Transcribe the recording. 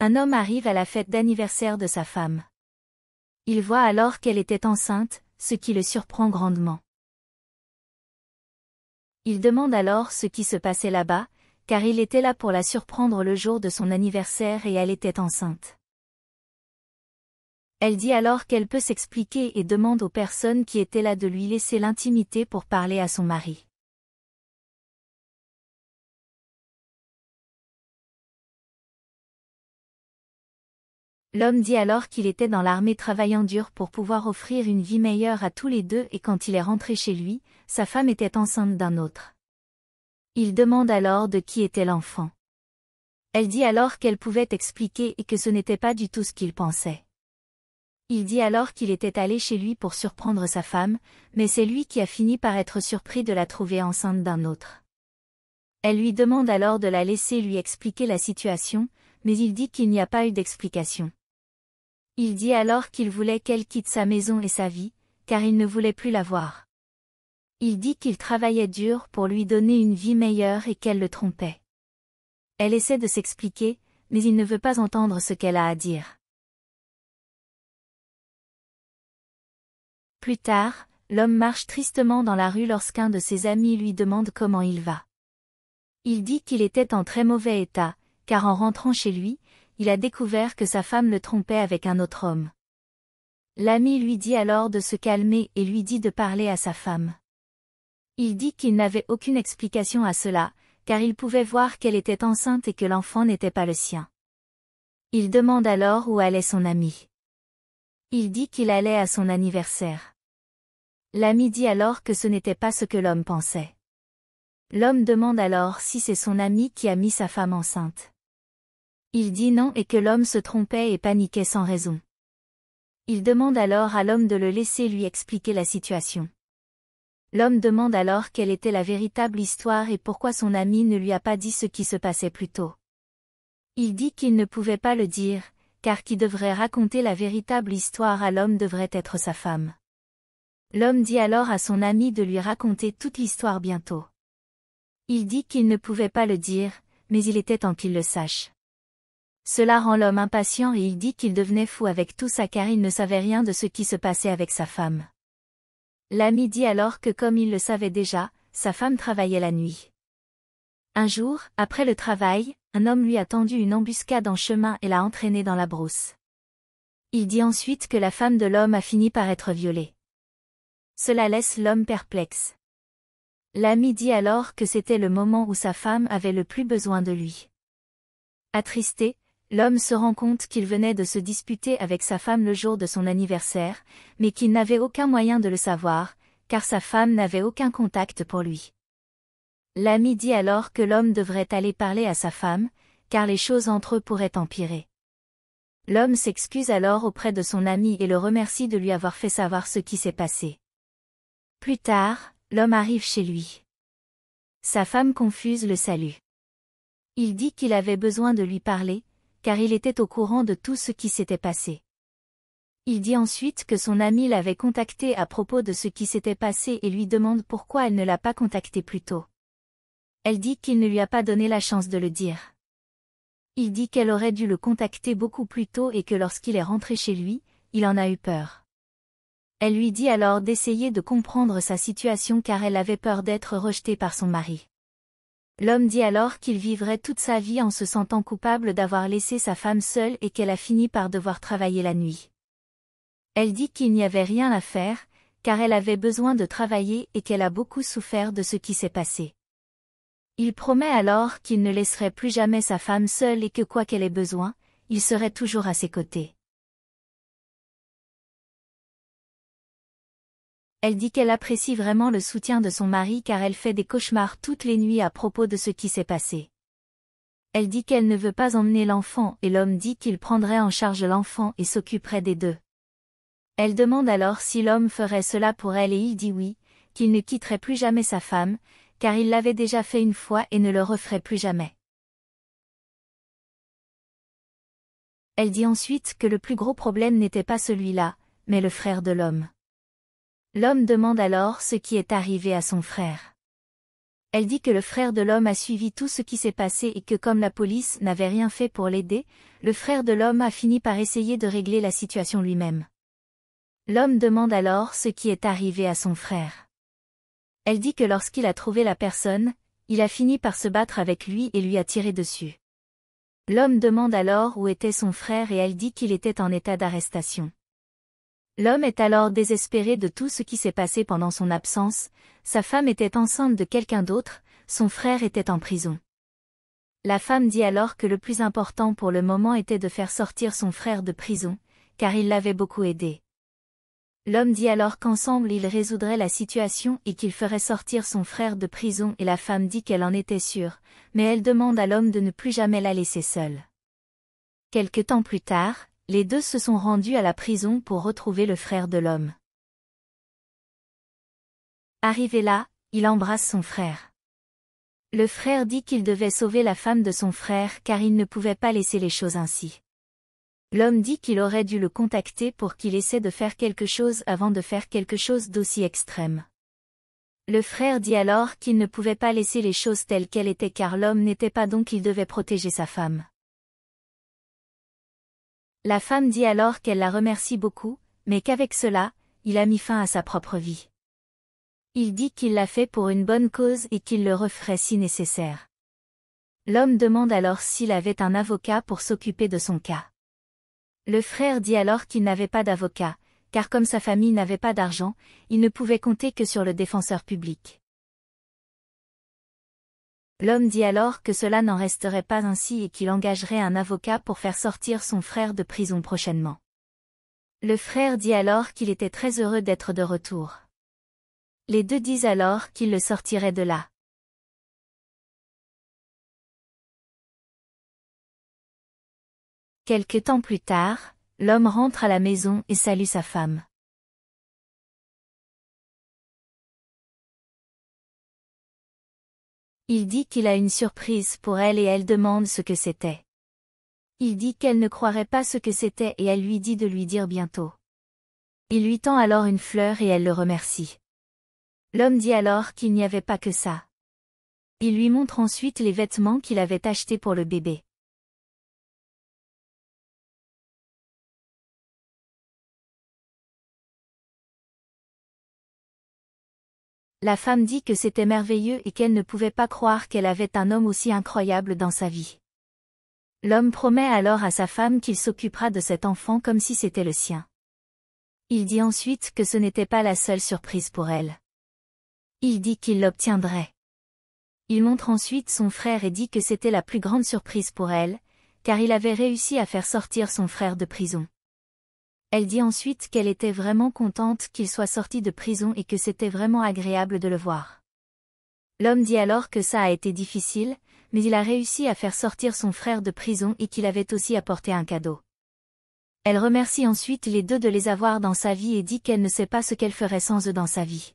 Un homme arrive à la fête d'anniversaire de sa femme. Il voit alors qu'elle était enceinte, ce qui le surprend grandement. Il demande alors ce qui se passait là-bas, car il était là pour la surprendre le jour de son anniversaire et elle était enceinte. Elle dit alors qu'elle peut s'expliquer et demande aux personnes qui étaient là de lui laisser l'intimité pour parler à son mari. L'homme dit alors qu'il était dans l'armée travaillant dur pour pouvoir offrir une vie meilleure à tous les deux et quand il est rentré chez lui, sa femme était enceinte d'un autre. Il demande alors de qui était l'enfant. Elle dit alors qu'elle pouvait expliquer et que ce n'était pas du tout ce qu'il pensait. Il dit alors qu'il était allé chez lui pour surprendre sa femme, mais c'est lui qui a fini par être surpris de la trouver enceinte d'un autre. Elle lui demande alors de la laisser lui expliquer la situation, mais il dit qu'il n'y a pas eu d'explication. Il dit alors qu'il voulait qu'elle quitte sa maison et sa vie, car il ne voulait plus la voir. Il dit qu'il travaillait dur pour lui donner une vie meilleure et qu'elle le trompait. Elle essaie de s'expliquer, mais il ne veut pas entendre ce qu'elle a à dire. Plus tard, l'homme marche tristement dans la rue lorsqu'un de ses amis lui demande comment il va. Il dit qu'il était en très mauvais état, car en rentrant chez lui, il a découvert que sa femme le trompait avec un autre homme. L'ami lui dit alors de se calmer et lui dit de parler à sa femme. Il dit qu'il n'avait aucune explication à cela, car il pouvait voir qu'elle était enceinte et que l'enfant n'était pas le sien. Il demande alors où allait son ami. Il dit qu'il allait à son anniversaire. L'ami dit alors que ce n'était pas ce que l'homme pensait. L'homme demande alors si c'est son ami qui a mis sa femme enceinte. Il dit non et que l'homme se trompait et paniquait sans raison. Il demande alors à l'homme de le laisser lui expliquer la situation. L'homme demande alors quelle était la véritable histoire et pourquoi son ami ne lui a pas dit ce qui se passait plus tôt. Il dit qu'il ne pouvait pas le dire, car qui devrait raconter la véritable histoire à l'homme devrait être sa femme. L'homme dit alors à son ami de lui raconter toute l'histoire bientôt. Il dit qu'il ne pouvait pas le dire, mais il était temps qu'il le sache. Cela rend l'homme impatient et il dit qu'il devenait fou avec tout ça car il ne savait rien de ce qui se passait avec sa femme. L'ami dit alors que comme il le savait déjà, sa femme travaillait la nuit. Un jour, après le travail, un homme lui a tendu une embuscade en chemin et l'a entraîné dans la brousse. Il dit ensuite que la femme de l'homme a fini par être violée. Cela laisse l'homme perplexe. L'ami dit alors que c'était le moment où sa femme avait le plus besoin de lui. Attristé, l'homme se rend compte qu'il venait de se disputer avec sa femme le jour de son anniversaire, mais qu'il n'avait aucun moyen de le savoir, car sa femme n'avait aucun contact pour lui. L'ami dit alors que l'homme devrait aller parler à sa femme, car les choses entre eux pourraient empirer. L'homme s'excuse alors auprès de son ami et le remercie de lui avoir fait savoir ce qui s'est passé. Plus tard, l'homme arrive chez lui. Sa femme confuse le salue. Il dit qu'il avait besoin de lui parler, car il était au courant de tout ce qui s'était passé. Il dit ensuite que son ami l'avait contacté à propos de ce qui s'était passé et lui demande pourquoi elle ne l'a pas contacté plus tôt. Elle dit qu'il ne lui a pas donné la chance de le dire. Il dit qu'elle aurait dû le contacter beaucoup plus tôt et que lorsqu'il est rentré chez lui, il en a eu peur. Elle lui dit alors d'essayer de comprendre sa situation car elle avait peur d'être rejetée par son mari. L'homme dit alors qu'il vivrait toute sa vie en se sentant coupable d'avoir laissé sa femme seule et qu'elle a fini par devoir travailler la nuit. Elle dit qu'il n'y avait rien à faire, car elle avait besoin de travailler et qu'elle a beaucoup souffert de ce qui s'est passé. Il promet alors qu'il ne laisserait plus jamais sa femme seule et que quoi qu'elle ait besoin, il serait toujours à ses côtés. Elle dit qu'elle apprécie vraiment le soutien de son mari car elle fait des cauchemars toutes les nuits à propos de ce qui s'est passé. Elle dit qu'elle ne veut pas emmener l'enfant et l'homme dit qu'il prendrait en charge l'enfant et s'occuperait des deux. Elle demande alors si l'homme ferait cela pour elle et il dit oui, qu'il ne quitterait plus jamais sa femme, car il l'avait déjà fait une fois et ne le referait plus jamais. Elle dit ensuite que le plus gros problème n'était pas celui-là, mais le frère de l'homme. L'homme demande alors ce qui est arrivé à son frère. Elle dit que le frère de l'homme a suivi tout ce qui s'est passé et que comme la police n'avait rien fait pour l'aider, le frère de l'homme a fini par essayer de régler la situation lui-même. L'homme demande alors ce qui est arrivé à son frère. Elle dit que lorsqu'il a trouvé la personne, il a fini par se battre avec lui et lui a tiré dessus. L'homme demande alors où était son frère et elle dit qu'il était en état d'arrestation. L'homme est alors désespéré de tout ce qui s'est passé pendant son absence, sa femme était enceinte de quelqu'un d'autre, son frère était en prison. La femme dit alors que le plus important pour le moment était de faire sortir son frère de prison, car il l'avait beaucoup aidé. L'homme dit alors qu'ensemble ils résoudraient la situation et qu'il ferait sortir son frère de prison et la femme dit qu'elle en était sûre, mais elle demande à l'homme de ne plus jamais la laisser seule. Quelque temps plus tard, les deux se sont rendus à la prison pour retrouver le frère de l'homme. Arrivé là, il embrasse son frère. Le frère dit qu'il devait sauver la femme de son frère car il ne pouvait pas laisser les choses ainsi. L'homme dit qu'il aurait dû le contacter pour qu'il essaie de faire quelque chose avant de faire quelque chose d'aussi extrême. Le frère dit alors qu'il ne pouvait pas laisser les choses telles qu'elles étaient car l'homme n'était pas donc il devait protéger sa femme. La femme dit alors qu'elle la remercie beaucoup, mais qu'avec cela, il a mis fin à sa propre vie. Il dit qu'il l'a fait pour une bonne cause et qu'il le referait si nécessaire. L'homme demande alors s'il avait un avocat pour s'occuper de son cas. Le frère dit alors qu'il n'avait pas d'avocat, car comme sa famille n'avait pas d'argent, il ne pouvait compter que sur le défenseur public. L'homme dit alors que cela n'en resterait pas ainsi et qu'il engagerait un avocat pour faire sortir son frère de prison prochainement. Le frère dit alors qu'il était très heureux d'être de retour. Les deux disent alors qu'il le sortirait de là. Quelque temps plus tard, l'homme rentre à la maison et salue sa femme. Il dit qu'il a une surprise pour elle et elle demande ce que c'était. Il dit qu'elle ne croirait pas ce que c'était et elle lui dit de lui dire bientôt. Il lui tend alors une fleur et elle le remercie. L'homme dit alors qu'il n'y avait pas que ça. Il lui montre ensuite les vêtements qu'il avait achetés pour le bébé. La femme dit que c'était merveilleux et qu'elle ne pouvait pas croire qu'elle avait un homme aussi incroyable dans sa vie. L'homme promet alors à sa femme qu'il s'occupera de cet enfant comme si c'était le sien. Il dit ensuite que ce n'était pas la seule surprise pour elle. Il dit qu'il l'obtiendrait. Il montre ensuite son frère et dit que c'était la plus grande surprise pour elle, car il avait réussi à faire sortir son frère de prison. Elle dit ensuite qu'elle était vraiment contente qu'il soit sorti de prison et que c'était vraiment agréable de le voir. L'homme dit alors que ça a été difficile, mais il a réussi à faire sortir son frère de prison et qu'il avait aussi apporté un cadeau. Elle remercie ensuite les deux de les avoir dans sa vie et dit qu'elle ne sait pas ce qu'elle ferait sans eux dans sa vie.